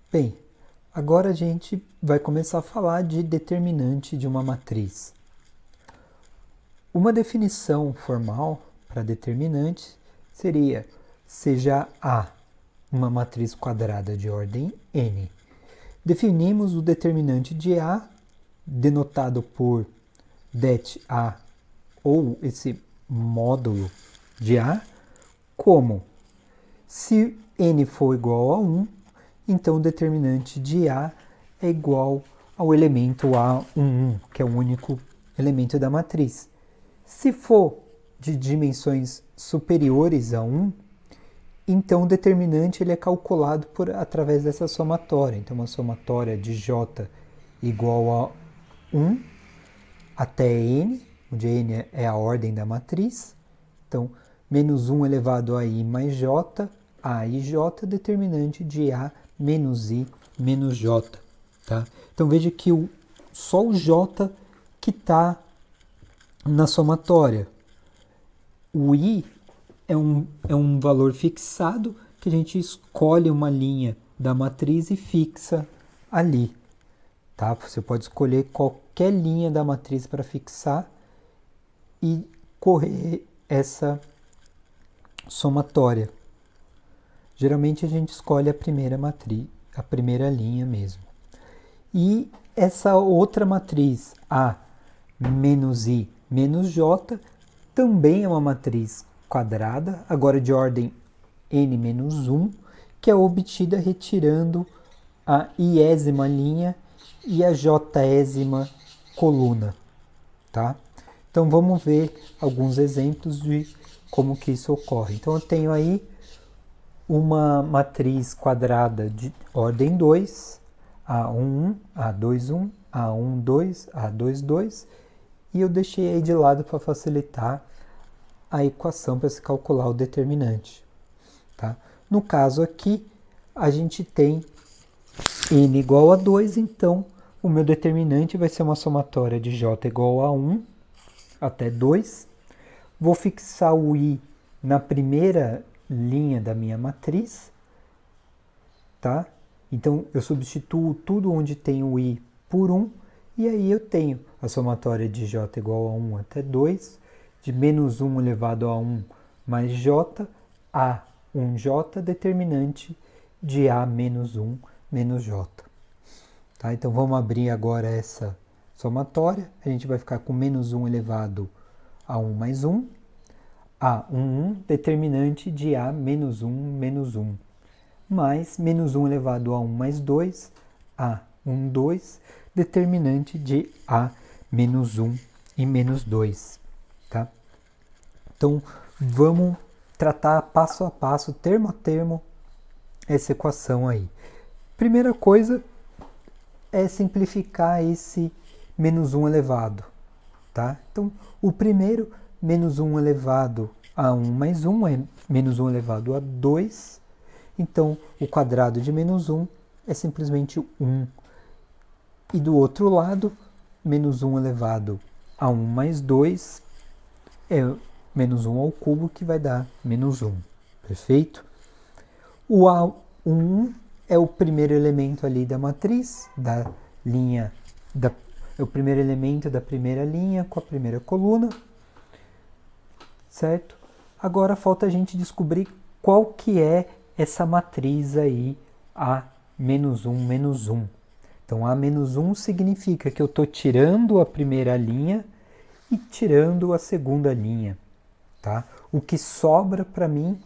Bem, agora a gente vai começar a falar de determinante de uma matriz. Uma definição formal para determinante seria: seja A uma matriz quadrada de ordem n. Definimos o determinante de A, denotado por det A, ou esse módulo de A, como se n for igual a 1, então o determinante de A é igual ao elemento A11, que é o único elemento da matriz. Se for de dimensões superiores a 1, então o determinante ele é calculado através dessa somatória. Então, uma somatória de J igual a 1 até n, onde n é a ordem da matriz. Então, menos 1 elevado a i mais j, a e j, determinante de a menos i menos j. Tá? Então, veja que só o j que está na somatória. O i é um valor fixado que a gente escolhe uma linha da matriz e fixa ali. Tá? Você pode escolher qualquer linha da matriz para fixar e correr essa somatória. Geralmente a gente escolhe a primeira matriz, a primeira linha mesmo. E essa outra matriz, A menos I menos J, também é uma matriz quadrada, agora de ordem n menos 1, que é obtida retirando a iésima linha e a jésima coluna. Tá? Então vamos ver alguns exemplos de como que isso ocorre. Então eu tenho aí uma matriz quadrada de ordem 2, A11, A21, A12, A22, e eu deixei aí de lado para facilitar a equação para se calcular o determinante. Tá? No caso aqui, a gente tem n igual a 2, então o meu determinante vai ser uma somatória de j igual a 1 até 2. Vou fixar o i na primeira linha da minha matriz. Tá? Então eu substituo tudo onde tem o i por 1, e aí eu tenho a somatória de j igual a 1 até 2, de menos 1 elevado a 1 mais j, a 1j, determinante de a menos 1 menos j. Tá? Então vamos abrir agora essa somatória. A gente vai ficar com menos 1 elevado a 1 mais 1, a11, determinante de a menos 1 menos 1, mais menos 1 elevado a 1 mais 2, a12, determinante de a menos 1 e menos 2. Tá? Então, vamos tratar passo a passo, termo a termo, essa equação aí. Primeira coisa é simplificar esse menos 1 elevado. Tá? Então, o primeiro, menos 1 elevado a 1 mais 1, é menos 1 elevado a 2. Então, o quadrado de menos 1 é simplesmente 1. E do outro lado, menos 1 elevado a 1 mais 2 é menos 1 ao cubo, que vai dar menos 1. Perfeito? O A1 é o primeiro elemento ali da matriz, da linha, é o primeiro elemento da primeira linha com a primeira coluna. Certo? Agora falta a gente descobrir qual que é essa matriz aí, A menos 1 menos 1. Então, A menos 1 significa que eu estou tirando a primeira linha e tirando a segunda linha. Tá? O que sobra para mim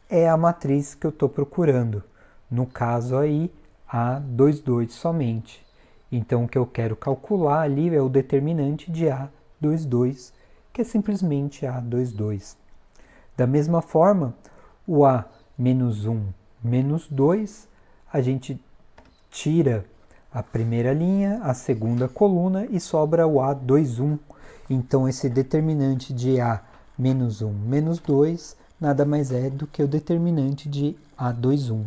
é a matriz que eu estou procurando. No caso aí, A22 somente. Então, o que eu quero calcular ali é o determinante de A22, que é simplesmente A22. Da mesma forma, o A menos 1 menos 2, a gente tira a primeira linha, a segunda coluna e sobra o A21. Então, esse determinante de A menos 1 menos 2 nada mais é do que o determinante de A21.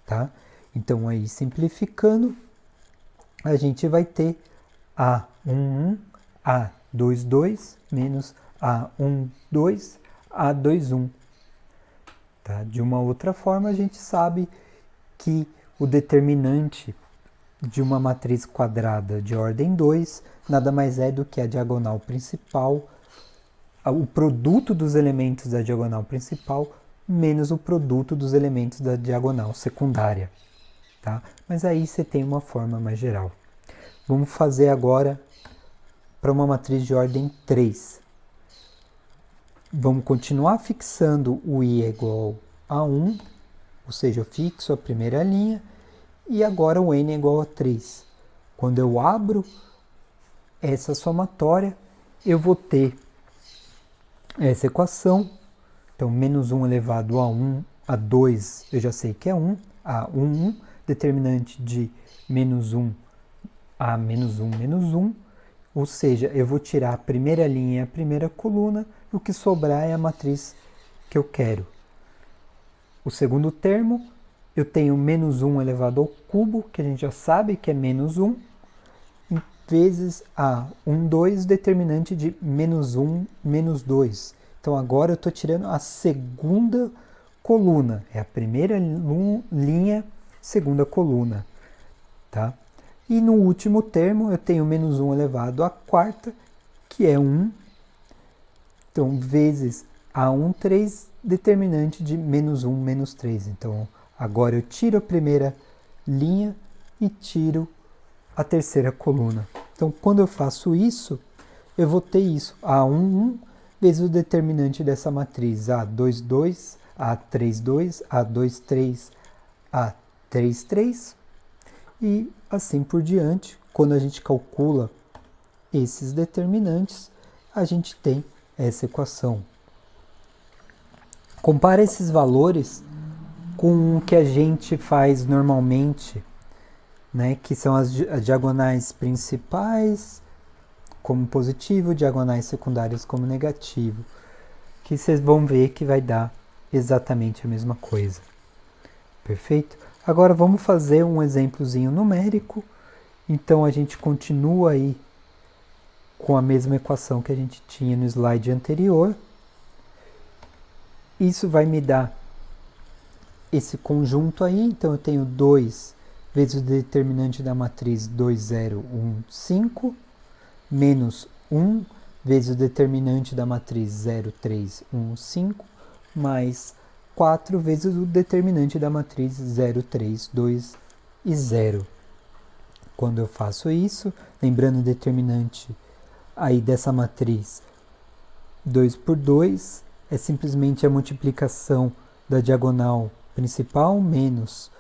Tá? Então, aí simplificando, a gente vai ter A11, A22 menos A12, A21. Tá? De uma outra forma, a gente sabe que o determinante de uma matriz quadrada de ordem 2 nada mais é do que a diagonal principal, o produto dos elementos da diagonal principal menos o produto dos elementos da diagonal secundária. Tá? Mas aí você tem uma forma mais geral. Vamos fazer agora para uma matriz de ordem 3. Vamos continuar fixando o i é igual a 1, ou seja, eu fixo a primeira linha, e agora o n é igual a 3. Quando eu abro essa somatória, eu vou ter essa equação. Então, menos 1 elevado a 1, a 2, eu já sei que é 1, a 1, determinante de menos 1 a menos 1, menos 1, ou seja, eu vou tirar a primeira linha e a primeira coluna, e o que sobrar é a matriz que eu quero. O segundo termo, eu tenho menos 1 elevado ao cubo, que a gente já sabe que é menos 1, vezes a 1, 2, determinante de menos 1, menos 2. Então agora eu estou tirando a segunda coluna, é a primeira linha, segunda coluna, tá? E no último termo eu tenho menos 1 elevado à quarta, que é 1, então vezes a 1, 3, determinante de menos 1, menos 3. Então agora eu tiro a primeira linha e tiro a terceira coluna. Então quando eu faço isso, eu vou ter isso, a1, 1, vezes o determinante dessa matriz, a2, 2, a3, 2, a2, 3, a3, 3, e assim por diante. Quando a gente calcula esses determinantes, a gente tem essa equação. Compara esses valores com o que a gente faz normalmente, né, que são as diagonais principais como positivo, diagonais secundárias como negativo, que vocês vão ver que vai dar exatamente a mesma coisa. Perfeito? Agora vamos fazer um exemplozinho numérico. Então a gente continua aí com a mesma equação que a gente tinha no slide anterior. Isso vai me dar esse conjunto aí, então eu tenho 2 vezes o determinante da matriz 2, 0, 1, 5, menos 1 vezes o determinante da matriz 0, 3, 1, 5, mais 4 vezes o determinante da matriz 0, 3, 2 e 0. Quando eu faço isso, lembrando o determinante aí dessa matriz 2 por 2, é simplesmente a multiplicação da diagonal principal menos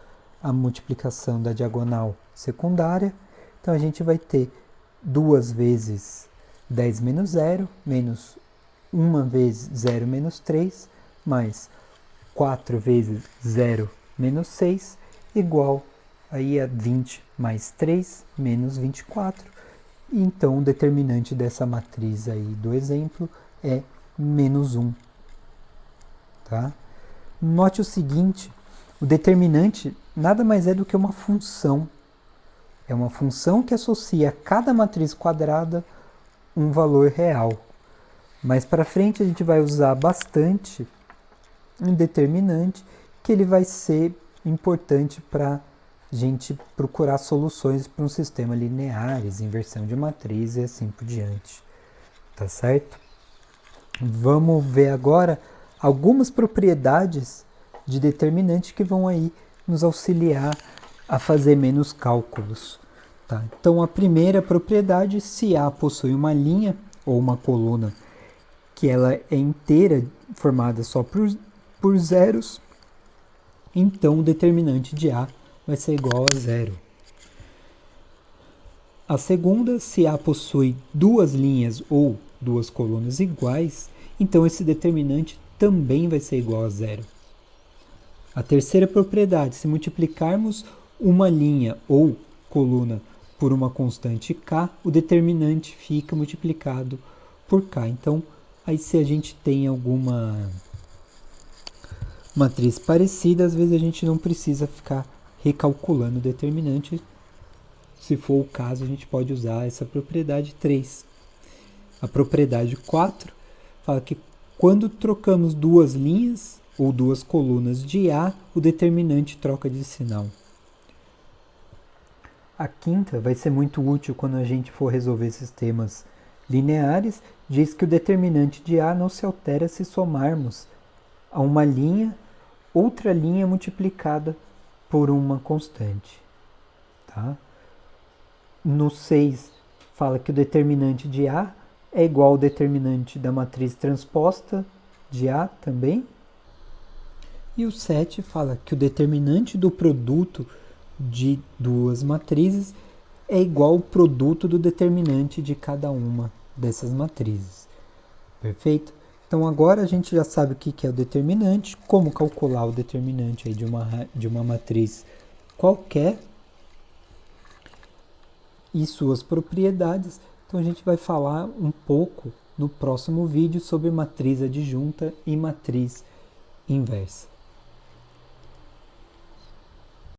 a multiplicação da diagonal secundária. Então a gente vai ter 2 vezes 10 menos 0, menos 1 vezes 0 menos 3, mais 4 vezes 0 menos 6, igual aí a 20 mais 3 menos 24. E então o determinante dessa matriz aí do exemplo é menos 1. Tá? Note o seguinte, o determinante nada mais é do que uma função. É uma função que associa a cada matriz quadrada um valor real. Mais para frente a gente vai usar bastante um determinante que ele vai ser importante para a gente procurar soluções para um sistema lineares, inversão de matriz e assim por diante. Tá certo? Vamos ver agora algumas propriedades de determinante que vão aí nos auxiliar a fazer menos cálculos. Tá? Então, a primeira propriedade, se A possui uma linha ou uma coluna que ela é inteira, formada só por zeros, então o determinante de A vai ser igual a 0. A segunda, se A possui duas linhas ou duas colunas iguais, então esse determinante também vai ser igual a 0. A terceira propriedade, se multiplicarmos uma linha ou coluna por uma constante k, o determinante fica multiplicado por k. Então, aí se a gente tem alguma matriz parecida, às vezes a gente não precisa ficar recalculando o determinante. Se for o caso, a gente pode usar essa propriedade 3. A propriedade 4 fala que quando trocamos duas linhas ou duas colunas de A, o determinante troca de sinal. A quinta vai ser muito útil quando a gente for resolver sistemas lineares. Diz que o determinante de A não se altera se somarmos a uma linha, outra linha multiplicada por uma constante. Tá? No 6, fala que o determinante de A é igual ao determinante da matriz transposta de A também. E o 7 fala que o determinante do produto de duas matrizes é igual ao produto do determinante de cada uma dessas matrizes. Perfeito? Então agora a gente já sabe o que é o determinante, como calcular o determinante aí de uma matriz qualquer e suas propriedades. Então a gente vai falar um pouco no próximo vídeo sobre matriz adjunta e matriz inversa.